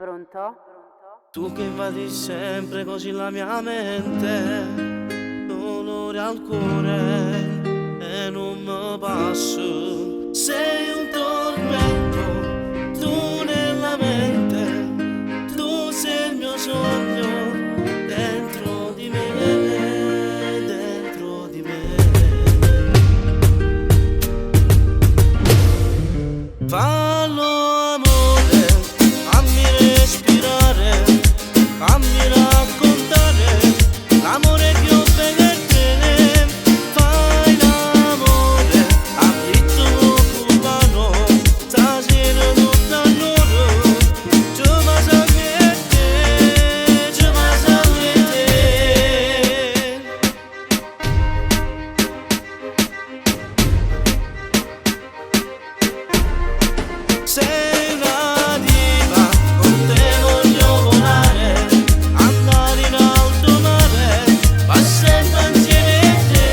Pronto? Tu che invadi sempre così la mia mente, dolore al cuore e non mi passo. Sei un tormento, tu nella mente, tu sei il mio sogno, dentro di me, dentro di me. Fallo amore, fammi respirare, fammi raccontare l'amore che ho per te. Fai l'amore a ritmo cubano, stasera tutto a loro. Ci passa che te, ci passa che te. Sei una diva, con te voglio volare, andare in alto mare, passando insieme a te.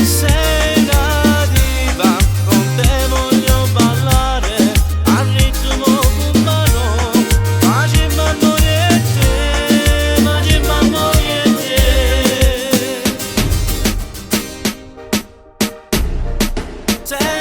Sei una diva, con te voglio ballare, al ritmo cubano, ma ci mamma e te, ma ci mamma e te.